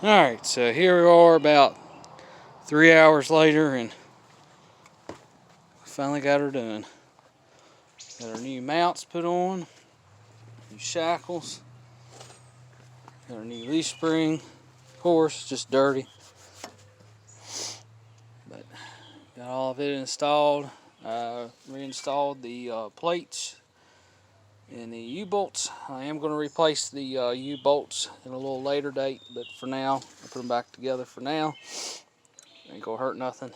Alright, so here we are about 3 hours later, and finally got her done. Got our new mounts put on, new shackles, got our new leaf spring. Of course, just dirty, but got all of it installed. Reinstalled the plates and the U-bolts. I am going to replace the U-bolts at a little later date, but for now, I'll put them back together for now. Ain't gonna hurt nothing.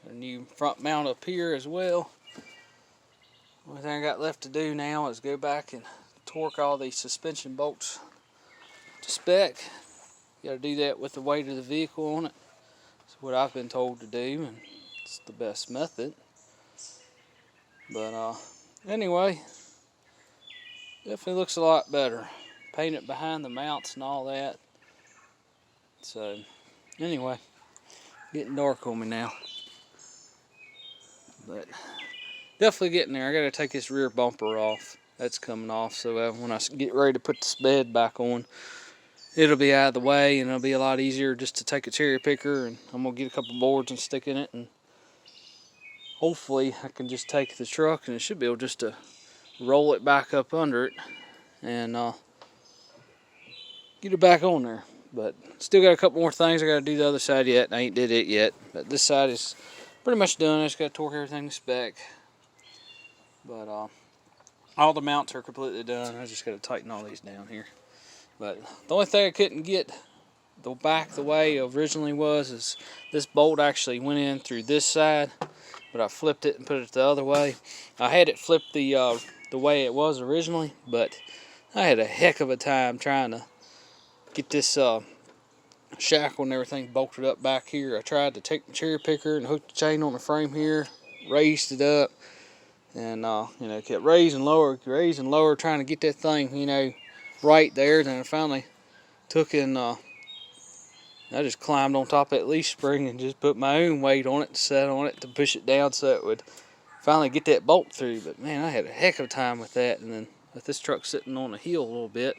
A new front mount up here as well. Only thing I got left to do now is go back and torque all these suspension bolts to spec. You gotta do that with the weight of the vehicle on it. That's what I've been told to do, and it's the best method. But anyway, definitely looks a lot better. Painted behind the mounts and all that. So anyway, getting dark on me now. But definitely getting there. I gotta take this rear bumper off. That's coming off, so when I get ready to put this bed back on, it'll be out of the way, and it'll be a lot easier just to take a cherry picker, and I'm gonna get a couple boards and stick in it, and hopefully I can just take the truck and it should be able just to roll it back up under it and get it back on there. But still got a couple more things I gotta do the other side yet, and I ain't did it yet. But this side is pretty much done. I just gotta torque everything to spec. But all the mounts are completely done. I just gotta tighten all these down here. But the only thing I couldn't get the back the way it originally was is this bolt actually went in through this side, but I flipped it and put it the other way. I had it flipped the way it was originally, but I had a heck of a time trying to get this shackle and everything bolted up back here. I tried to take the cherry picker and hook the chain on the frame here, raised it up, and kept raising lower, trying to get that thing, right there. Then I finally took and I just climbed on top of that leaf spring and just put my own weight on it to set on it to push it down so it would finally get that bolt through. But man, I had a heck of a time with that. And then with this truck sitting on the hill a little bit,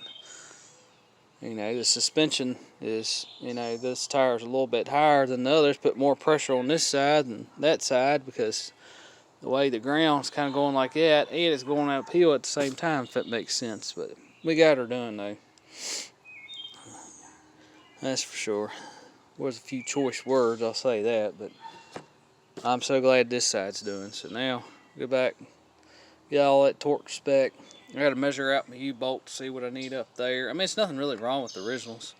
the suspension is, this tire is a little bit higher than the others, put more pressure on this side than that side because the way the ground's kind of going like that, and it's going uphill at the same time, if that makes sense. But we got her done though. That's for sure. Was a few choice words, I'll say that, but I'm so glad this side's done. So now, go back, get all that torque spec. I gotta measure out my U-bolt to see what I need up there. I mean, it's nothing really wrong with the originals,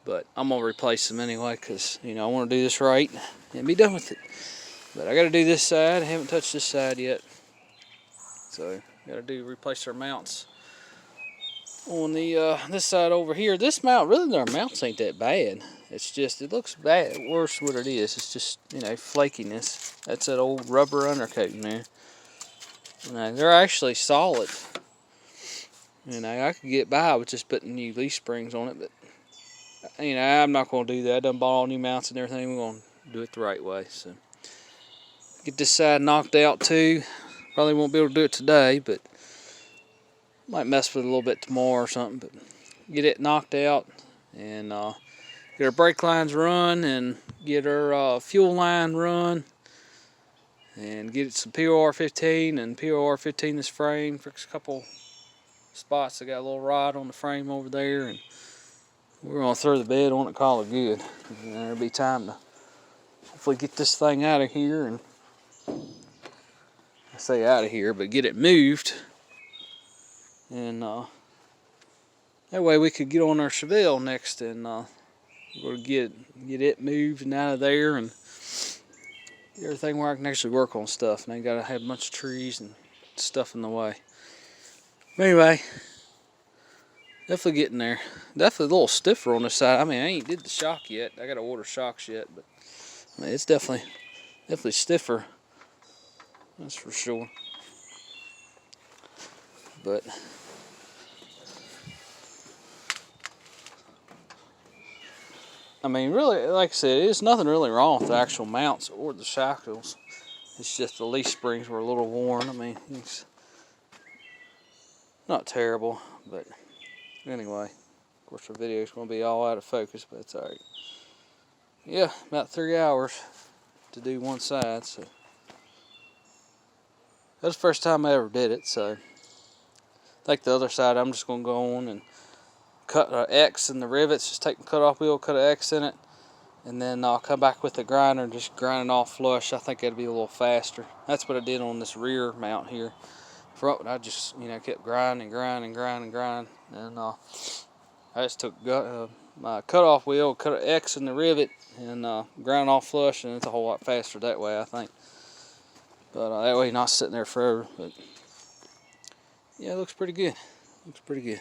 but I'm gonna replace them anyway, because, I wanna do this right and be done with it. But I gotta do this side. I haven't touched this side yet. So, replace our mounts on the this side over here. This mount, really their mounts ain't that bad. It's just, it looks bad, worse what it is. It's just, flakiness. That's that old rubber undercoating there. They're actually solid. I could get by with just putting new leaf springs on it, but I'm not going to do that. I done bought all new mounts and everything. We're going to do it the right way. So get this side knocked out too. Probably won't be able to do it today, but might mess with it a little bit tomorrow or something. But get it knocked out and get our brake lines run and get our fuel line run and get it some POR15 and POR15 this frame. Fix a couple spots that got a little rod on the frame over there, and we're going to throw the bed on it, call it good. And there'll be time to hopefully get this thing out of here, and I say out of here, but get it moved. And that way we could get on our Chevelle next and we'll get it moved and out of there and get everything where I can actually work on stuff, and I ain't gotta have a bunch of trees and stuff in the way. But anyway, definitely getting there. Definitely a little stiffer on this side. I mean, I ain't did the shock yet. I gotta order shocks yet, but it's definitely stiffer. That's for sure. But I mean, really, like I said, there's nothing really wrong with the actual mounts or the shackles. It's just the leaf springs were a little worn. I mean, it's not terrible, but anyway. Of course, the video is going to be all out of focus, but it's alright. Yeah, about 3 hours to do one side, so that's the first time I ever did it. So I think the other side I'm just going to go on and cut an X in the rivets, just take the cut-off wheel, cut an X in it, and then I'll come back with the grinder and just grind it off flush. I think it'll be a little faster. That's what I did on this rear mount here. Front, I just kept grinding, and I just took my cut-off wheel, cut an X in the rivet, and grind off flush, and it's a whole lot faster that way, I think. But that way you're not sitting there forever. But yeah, it looks pretty good. Looks pretty good.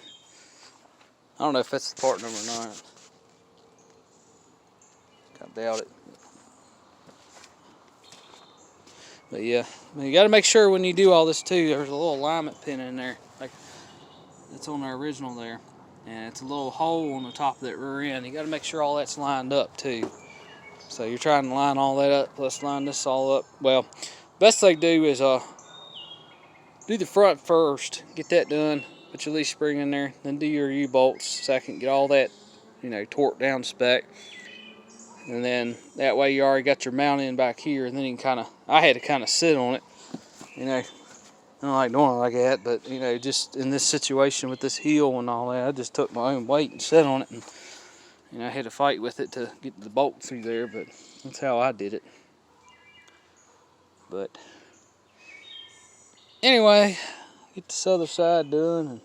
I don't know if that's the part number or not. I doubt it. But yeah, you got to make sure when you do all this too, there's a little alignment pin in there, like it's on the original there, and it's a little hole on the top of that rear end. You got to make sure all that's lined up too. So you're trying to line all that up. Let's line this all up. Well, best thing to do is do the front first, get that done, put your leaf spring in there, then do your U-bolts second, get all that torqued down spec. And then that way you already got your mount in back here, and then you can I had to kind of sit on it. I don't like doing it like that, but just in this situation with this heel and all that, I just took my own weight and sat on it, and I had to fight with it to get the bolt through there, but that's how I did it. But anyway, get this other side done, and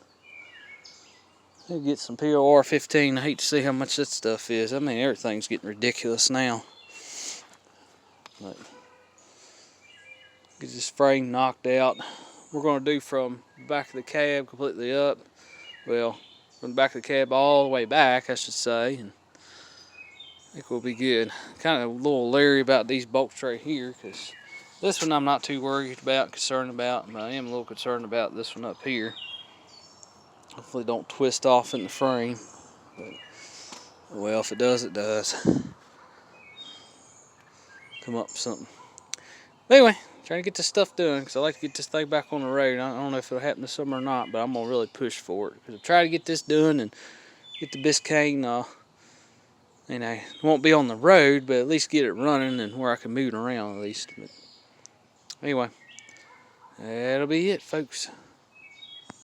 we'll get some POR 15. I hate to see how much that stuff is. I mean, everything's getting ridiculous now. But get this frame knocked out. We're going to do from the back of the cab completely up. Well, from the back of the cab all the way back, I should say. And I think we'll be good. Kind of a little leery about these bolts right here, because this one I'm not too worried about, concerned about. But I am a little concerned about this one up here. Hopefully don't twist off in the frame. But, well, if it does, it does. Come up with something. But anyway, trying to get this stuff done, because I like to get this thing back on the road. I don't know if it'll happen this summer or not, but I'm going to really push for it. Because I'll try to get this done and get the Biscayne, it won't be on the road, but at least get it running and where I can move it around at least. But anyway, that'll be it, folks.